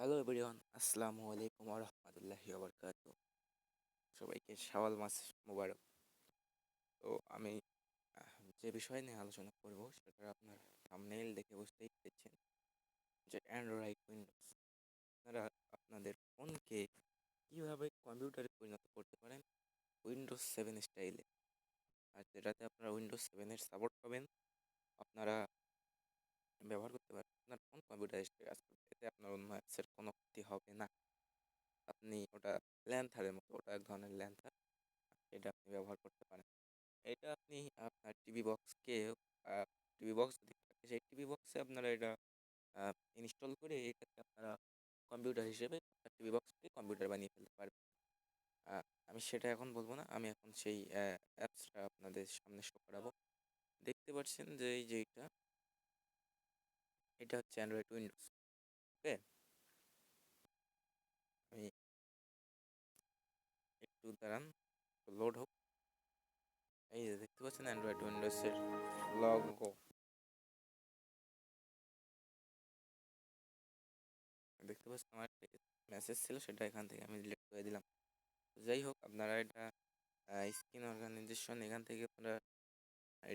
Hello everyone, আসসালামু আলাইকুম ওয়া রাহমাতুল্লাহি ওয়া বারাকাতুহু। সবাইকে শাওয়াল মাস মোবারক। তো আমি যে বিষয় নিয়ে আলোচনা করব সেটা আপনার থাম্বনেইল দেখে বুঝতেই পেরেছেন যে অ্যান্ড্রয়েড উইন্ডোজ। আপনারা আপনাদের ফোনকে কীভাবে কম্পিউটারে পরিণত করতে পারেন উইন্ডোজ 7 স্টাইলে। আর যেটাতে আপনারা উইন্ডোজ 7-এর সাপোর্ট পাবেন, আপনারা ব্যবহার করতে পারবেন। আপনার ফোন কম্পিউটারে কাজ করবে, এতে আপনার অন্য অ্যাপসের কোনো ক্ষতি হবে না। আপনি ওটা ল্যান্থারের মতো, ওটা এক ধরনের ল্যান্থার, এটা আপনি ব্যবহার করতে পারেন। এটা আপনি আপনার টিভি বক্স যদি থাকে সেই টিভি বক্সে আপনারা এটা ইনস্টল করে এটাকে আপনারা কম্পিউটার হিসেবে আপনার টিভি বক্সকে কম্পিউটার বানিয়ে ফেলতে পারবেন। আমি সেটা এখন বলবো না, আমি এখন সেই অ্যাপসটা আপনাদের সামনে শো করাবো। দেখতে পাচ্ছেন যে এই যে এটা হচ্ছে অ্যান্ড্রয়েড উইন্ডোজ। ওকে, আমি একটু দাঁড়ান, লোড হোক। এই যে দেখতে পাচ্ছেন অ্যান্ড্রয়েড উইন্ডোজের লগো। দেখতে পাচ্ছেন আমার মেসেজ ছিল, সেটা এখান থেকে আমি ডিলিট করে দিলাম। যাই হোক, আপনারা এটা স্ক্রিন অর্গানাইজেশন এখান থেকে আপনারা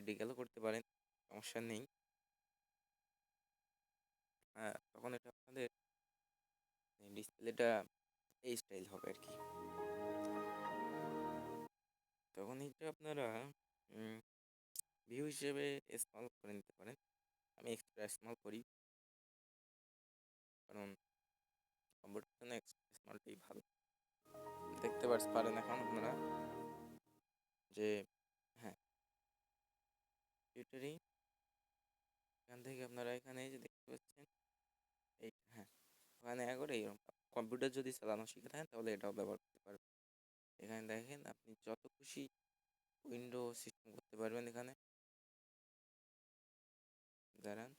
ডিকেলও করতে পারেন, সমস্যা নেই। তখন এটা আপনাদের ডিসপ্লেটা এই স্টাইল হবে আর কি। তখন এটা আপনারা ভিউ হিসেবে স্মল করে নিতে পারেন। আমি এক্সট্রা স্মল করি, কারণ কম্পিউটার জন্য এক্সট্রা স্মলটাই ভালো। দেখতে পারেন এখন আপনারা যে হ্যাঁ, এটারই এখান থেকে আপনারা এখানে যে দেখতে পাচ্ছেন এই হ্যাঁ, ওখানে করে এইরকম কম্পিউটার যদি চালানো শিখে থাকেন তাহলে এটাও ব্যবহার করতে পারবেন। এখানে দেখেন আপনি যত খুশি উইন্ডো সিস্টেম করতে পারবেন। এখানে দাঁড়ান,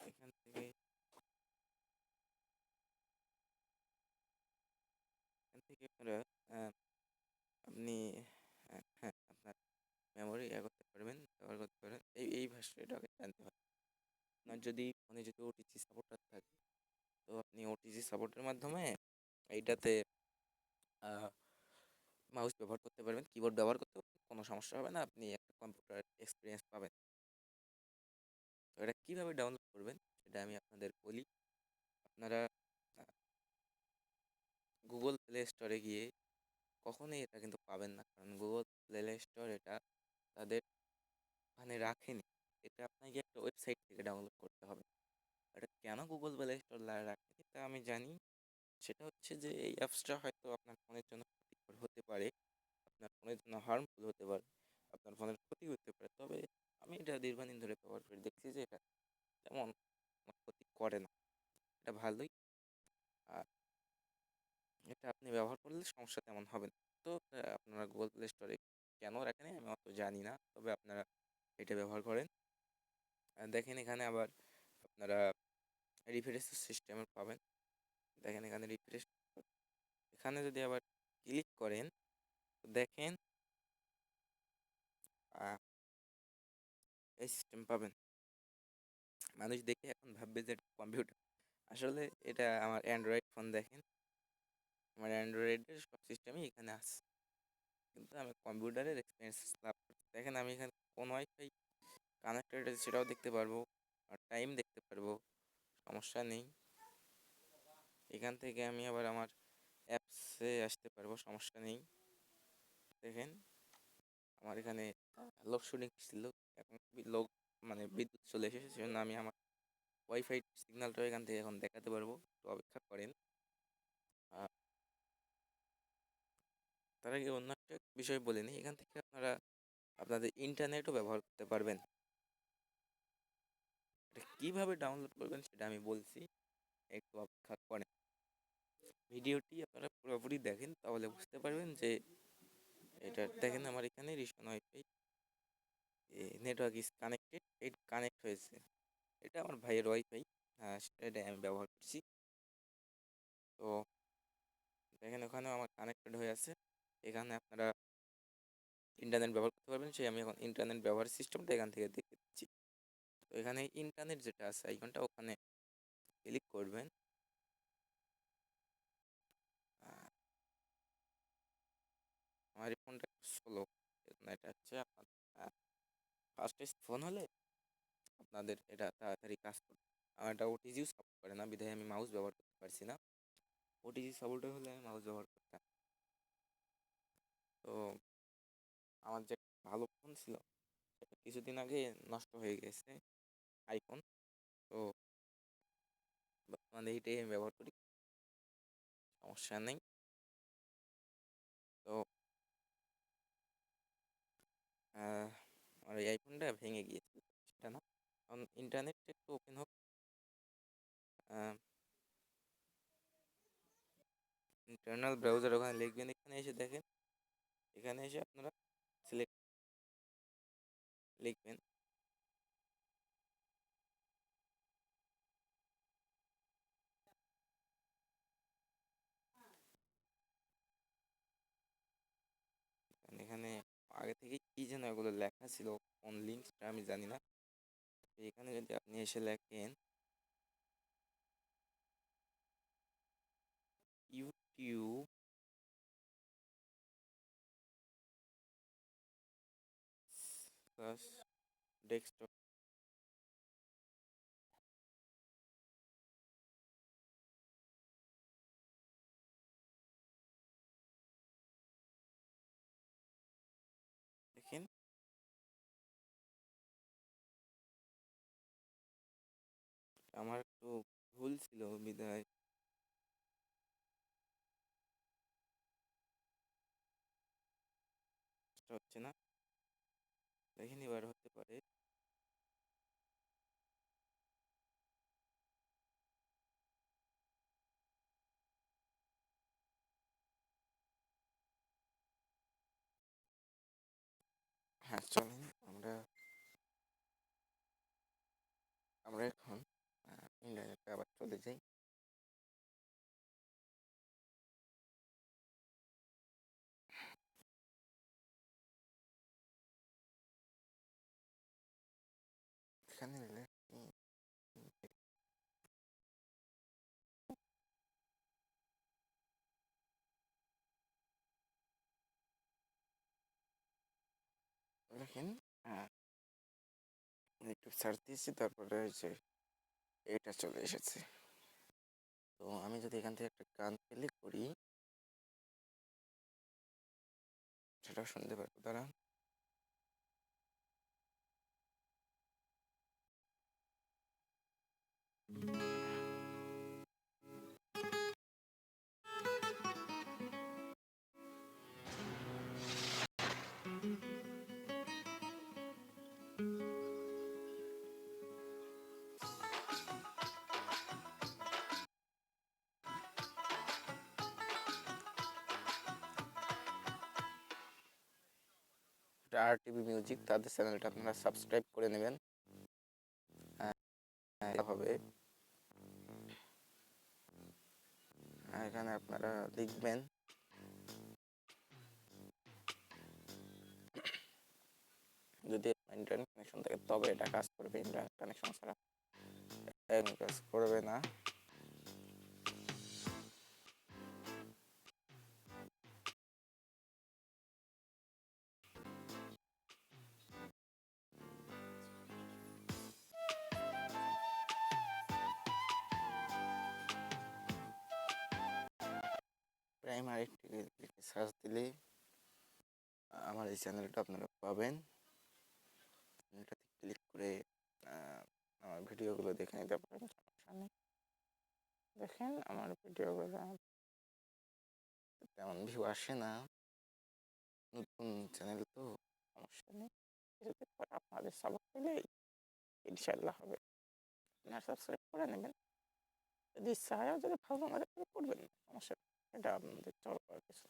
এখান থেকে আপনারা আপনি আপনার মেমোরি করতে পারবেন, ব্যবহার করতে পারেন। এই ভাষাটাকে জানতে হয়। আপনার যদি ফোনে যদি ওটিজি সাপোর্টার থাকে, তো আপনি ওটিজি সাপোর্টের মাধ্যমে এইটাতে মাউস ব্যবহার করতে পারবেন, কিবোর্ড ব্যবহার করতে পারবেন, কোনো সমস্যা হবে না। আপনি একটা কম্পিউটার এক্সপিরিয়েন্স পাবেন। তো এটা কীভাবে ডাউনলোড করবেন সেটা আমি আপনাদের বলি। আপনারা গুগল প্লে স্টোরে গিয়ে কখনোই এটা কিন্তু পাবেন না, কারণ গুগল প্লে স্টোর এটা তাদের ওখানে রাখেনি। এটা আপনাকে একটা ওয়েবসাইট থেকে ডাউনলোড করতে হবে। এটা কেন গুগল প্লে স্টোর রাখেনি তা আমি জানি। সেটা হচ্ছে যে এই অ্যাপসটা হয়তো আপনার ফোনের জন্য ক্ষতিকর হতে পারে, আপনার ফোনের জন্য হার্মফুল হতে পারে, আপনার ফোনের ক্ষতি হতে পারে। তবে আমি এটা দীর্ঘদিন ধরে ব্যবহার করে দেখছি যে এটা তেমন ক্ষতি করে না, এটা ভালোই। আর এটা আপনি ব্যবহার করলে সমস্যা তেমন হবে না। তো আপনারা গুগল প্লে স্টোরে কেন রাখেন আমি অত জানি না, তবে আপনারা এটা ব্যবহার করেন। দেখেন এখানে আবার আপনারা রিফ্রেশ সিস্টেমের পাবেন। দেখেন এখানে রিফ্রেশ, এখানে যদি আবার ক্লিক করেন তো দেখেন এই সিস্টেম পাবেন। মানুষ দেখে এখন ভাববে যে এটা কম্পিউটার, আসলে এটা আমার অ্যান্ড্রয়েড ফোন। দেখেন আমার অ্যান্ড্রয়েডের সব সিস্টেমই এখানে আছে, কিন্তু আমি কম্পিউটারের এক্সপিরিয়েন্স লাভ করছি। দেখেন আমি এখানে কোন ওয়াইফাই কানেক্টেড আছে সেটাও দেখতে পারবো, আর টাইম দেখতে পারবো, সমস্যা নেই। এখান থেকে আমি আবার আমার অ্যাপসে আসতে পারবো, সমস্যা নেই। দেখেন আমার এখানে লোডশেডিং ছিল, এখন লোক মানে বিদ্যুৎ চলে এসেছে, সেজন্য আমি আমার ওয়াইফাই সিগন্যালটাও এখান থেকে এখন দেখাতে পারবো। একটু অপেক্ষা করেন। তার আগে অন্য একটা বিষয় বলে নিই, এখান থেকে আপনারা আপনাদের ইন্টারনেটও ব্যবহার করতে পারবেন। এটা কীভাবে ডাউনলোড করবেন সেটা আমি বলছি, একটু অপেক্ষা করেন। ভিডিওটি আপনারা পুরোপুরি দেখেন, তাহলে বুঝতে পারবেন যে এটা দেখেন আমার এখানে Rishon wifi network is connected, এটা কানেক্ট হয়েছে। এটা আমার ভাইয়ের ওয়াইফাই, সেটা আমি ব্যবহার করছি। তো দেখেন ওখানেও আমার কানেক্টেড হয়ে আছে। এখানে আপনারা ইন্টারনেট ব্যবহার করতে পারবেন, সেই আমি এখন ইন্টারনেট ব্যবহার সিস্টেমটা এখান থেকে দেখে দিচ্ছি। তো এখানে ইন্টারনেট যেটা আছে আইকনটা, ওখানে ক্লিক করবেন, আমার এই ফোনটা স্লো, এটা হচ্ছে আপনার ফার্স্ট ফোন হলে আপনাদের এটা তাড়াতাড়ি কাজ করবে। আমার এটা ওটিজিও সাপোর্ট করে না, বিধায় আমি মাউস ব্যবহার করতে পারছি না। ওটিজি সাপোর্ট হলে আমি মাউস ব্যবহার করতাম। তো আমার যে ভালো ফোন ছিল সেটা কিছুদিন আগে নষ্ট হয়ে গেছে, আইফোন। তো বর্তমানে এইটাই আমি ব্যবহার করি, সমস্যা নেই। তো আমার এই আইফোনটা ভেঙে গিয়েছিল, সেটা না। কারণ ইন্টারনেটটা একটু ওপেন হোক, ইন্টারনাল ব্রাউজার ওখানে লিখবেন, এখানে এসে দেখেন, এখানে এসে আপনারা সিলেক্ট লিখবেন, এখানে আগে থেকে কি যেন এগুলো লেখা ছিল, কোন লিঙ্কটা আমি জানি না। এখানে যদি আপনি এসে লেখেন ইউটিউব প্লাস ডেস্কটপ, দেখেন আমার একটু ভুল ছিল বিধায় হচ্ছে না। দেখেন এবার হতে পারে। হ্যাঁ, চলেন আমরা আমরা এখন ইন্টারনেটে আবার চলে যাই। এখানে দেখেন একটু সার্চ দিয়েছি, তারপরে হচ্ছে এটা চলে এসেছে। তো আমি যদি এখান থেকে একটা গান প্লে করি সেটা শুনতে পারবো, তারা RTV মিউজিক, তাদের চ্যানেলটা আপনারা সাবস্ক্রাইব করে নেবেন। হবে এখানে আপনারা লিখবেন যদি ইন্টারনেট কানেকশন থাকে তবে এটা কাজ করবে, ইন্টারনেট কানেকশন ছাড়া কাজ করবে না। প্রাইমারি সার্চ দিলে আমার এই চ্যানেলটা আপনারা পাবেন। এটাতে ক্লিক করে আমার ভিডিওগুলো দেখে নিতে পারেন, সমস্যা নেই। দেখেন আমার ভিডিওগুলো তেমন ভিউ আসে না, নতুন চ্যানেল তো সমস্যা নেই। কিছুদিন পর আপনাদের সাপোর্ট পেলেই ইনশাল্লাহ হবে, আপনারা সাবস্ক্রাইব করে নেবেন। যদি ইচ্ছা হয় যদি ভালো আমাদের করবেন না, সমস্যা নেই, এটা আপনাদের চলবার কিছু।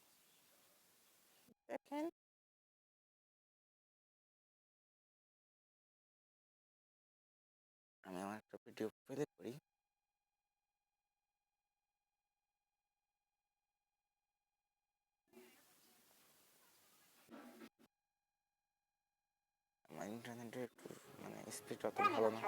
দেখেন আমি আমার একটা ভিডিও প্লে করি, আমার ইন্টারনেটে একটু মানে স্পিড অত ভালো না।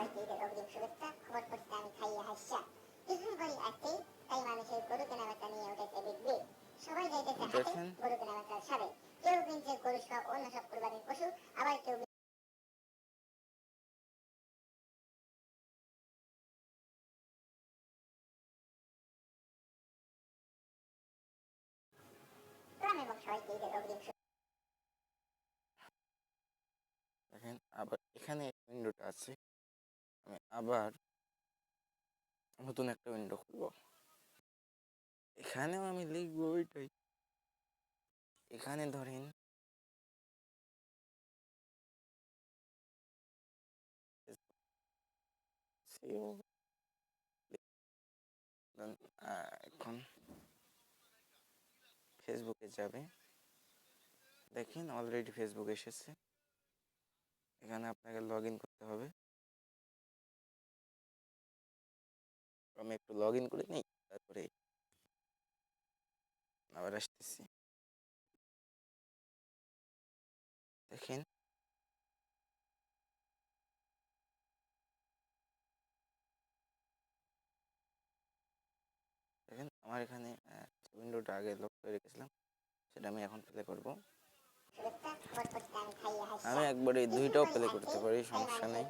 দেখেন আবার এখানে উইন্ডোটা আছে, আমি আবার নতুন একটা উইন্ডো খুলবো। এখানেও আমি লিখবো ওইটাই। এখানে ধরেন এখন ফেসবুকে যাবে, দেখেন অলরেডি ফেসবুক এসেছে। এখানে আপনাকে লগ ইন করতে হবে। আমি একটু লগ ইন করে নিই, তারপরে আবার আসতেছি। দেখেন দেখেন আমার এখানে উইন্ডোটা আগে লক করে রেখেছিলাম, সেটা আমি এখন প্লে করব। আমি একবারে দুইটাও প্লে করতে পারি, সমস্যা নেই।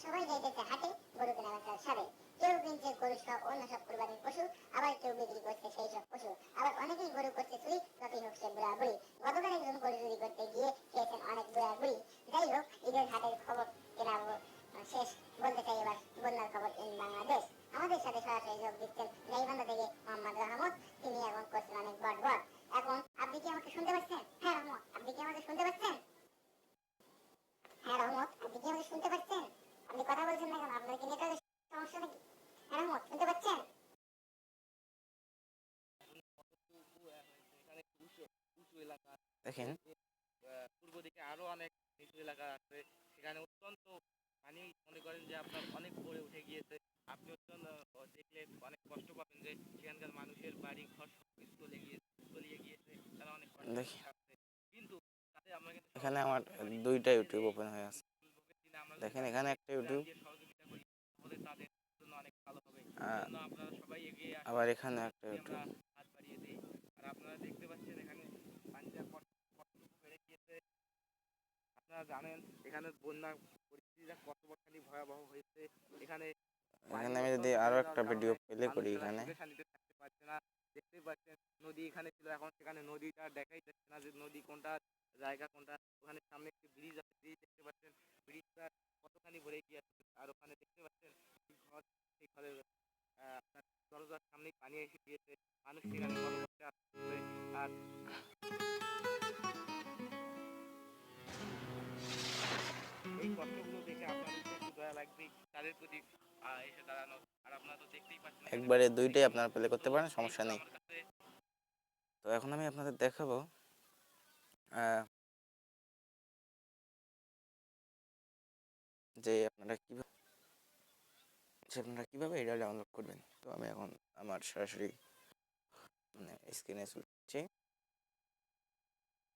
সবাই যাইতেছে হাটে গরু কেনা বেচার সাথে, কেউ কিনছে গরু সহ অন্য সব কুরবানির পশু, আবার কেউ বিক্রি করছে সেই সব পশু, আবার অনেকেই গরু করছে চুরি, যতই হোক সে বুড়া বুড়ি। গতকাল একজন গরু চুরি করতে গিয়ে খেয়েছেন অনেক বুড়া বুড়ি। যাই হোক, ঈদের হাটের খবর কেনা শেষ, বলতে চাই এবার বন্যার খবর ইন বাংলাদেশ। আমাদের সাথে সরাসরি যোগ দিচ্ছেন গাইবান্ধা থেকে মোহাম্মদ রহমত, তিনি এখন করছেন অনেক বড় বড়। এখন আপনি কি আমাকে শুনতে পাচ্ছেন? হ্যাঁ রহমত, আপনি কি আমাকে শুনতে পাচ্ছেন? হ্যাঁ রহমত, আপনি কি আমাকে শুনতে পাচ্ছেন? আপনি কথা বলছেন না কেন? আপনার কি নেটওয়ার্কের সমস্যা নাকি? হ্যাঁ রহমত, শুনতে পাচ্ছেন? দেখেন পূর্ব দিকে আরো অনেক নিচু এলাকা আছে, সেখানে অত্যন্ত পানি মনে করেন যে আপনার অনেক উপরে উঠে গিয়েছে। আপনি অত্যন্ত দেখলে অনেক কষ্ট পাবেন যে সেখানকার মানুষের বাড়ি ঘর সবকিছু তলিয়ে গিয়েছে, তারা অনেক কষ্ট পাচ্ছে। কিন্তু তাতে আমরা কিন্তু এখানে আমার দুইটা ইউটিউব ওপেন হয়ে আছে। দেখেন এখানে একটা ইউটিউব, সহযোগিতা করি তাহলে তাদের জন্য অনেক ভালো হবে। আপনারা সবাই এগিয়ে আসুন, আবার এখানে একটা ইউটিউব হাত বাড়িয়ে দিই। আর আপনারা দেখতে পাচ্ছেন এখানে পানিটা কতটুকু বেড়ে গিয়েছে। আপনারা জানেন এখানে বন্যা পরিস্থিতিটা কতখানি ভয়াবহ হয়েছে। এখানে আমি যদি আরো একটা ভিডিও প্লে করি, এখানে থাকতে পারছে না। দেখতেই পাচ্ছেন নদী এখানে ছিল, এখন সেখানে নদীটা দেখাই যাচ্ছে না যে নদী কোনটা, জায়গা কোনটা। ওখানে সামনে একটি ব্রিজ আছে, ব্রিজ দেখতে পাচ্ছেন, ব্রিজটা কতখানি ভরে গিয়েছে। আর ওখানে দেখতে পাচ্ছেন ঘর, সেই ঘরের আপনার দরজার সামনেই পানি এসে গিয়েছে, মানুষ সেখানে বসবাস আসছে। আর এই কষ্টগুলো দেখে আপনাদের একটু দয়া লাগবে তাদের প্রতি এসে দাঁড়ানো। আর আপনারা তো দেখতেই পাচ্ছেন একবারে দুইটাই আপনারা প্লে করতে পারেন, সমস্যা নেই। তো এখন আমি আপনাদের দেখাবো যে আপনারা কিভাবে এটা ডাউনলোড করবেন। তো আমি এখন আমার সরাসরি মানে স্ক্রিনে চলছি।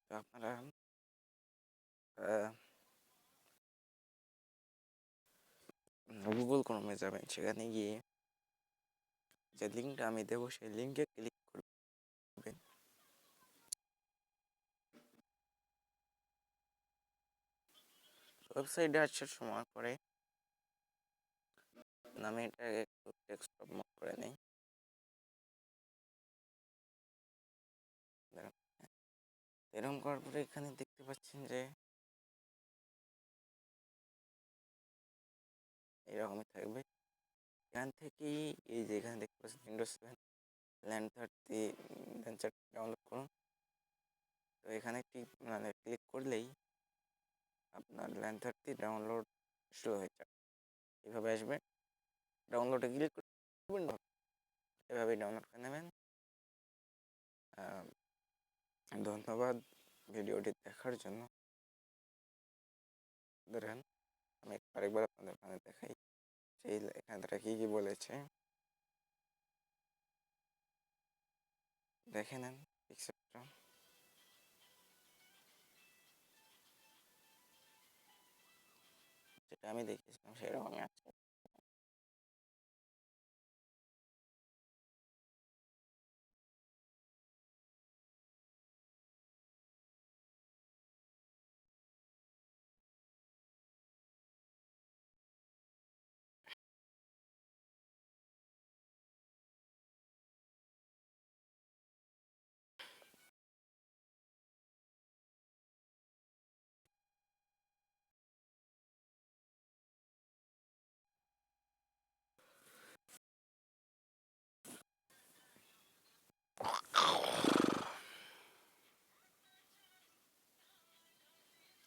তো আপনারা গুগল ক্রোমে যাবেন, সেখানে গিয়ে যে লিঙ্কটা আমি দেবো সেই লিঙ্কে ক্লিক করবেন। ওয়েবসাইটে আসার সময় পরে আমি এটাকে একটু ডেস্কটপ মোড করে নিই। এরকম করার পরে এখানে দেখতে পাচ্ছেন যে এরকমই থাকবে। এখান থেকেই এই যে এখানে দেখতে পাচ্ছেন উইন্ডোজ 7 ল্যান্ড 30 ডাউনলোড করুন। তো এখানে একটি মানে ক্লিক করলেই আপনার ল্যান্ড 30 ডাউনলোড শুরু হয়ে যাবে। এভাবে আসবে, ডাউনলোডে ক্লিক করবেন, এভাবেই ডাউনলোড করে নেবেন। ধন্যবাদ ভিডিওটি দেখার জন্য। ধরেন আমি আরেকবার আপনাদের ওখানে দেখাই সেই এখানে তারা কী কী বলেছে, দেখে নেন পিকচারটা। যেটা আমি দেখিয়েছিলাম সেরকমই আছে।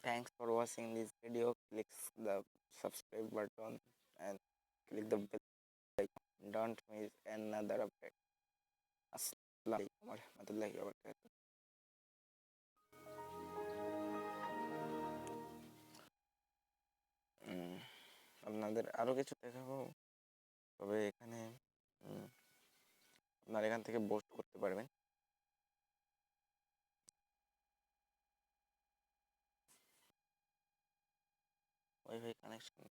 thanks for watching this video. Click the subscribe button and click the bell icon. Don't miss another update. Assalamu alaikum warahmatullahi wabarakatuh. আপনাদের আরও কিছু দেখাবো, তবে এখানে আপনার এখান থেকে পোস্ট করতে পারবেন। Wifi connection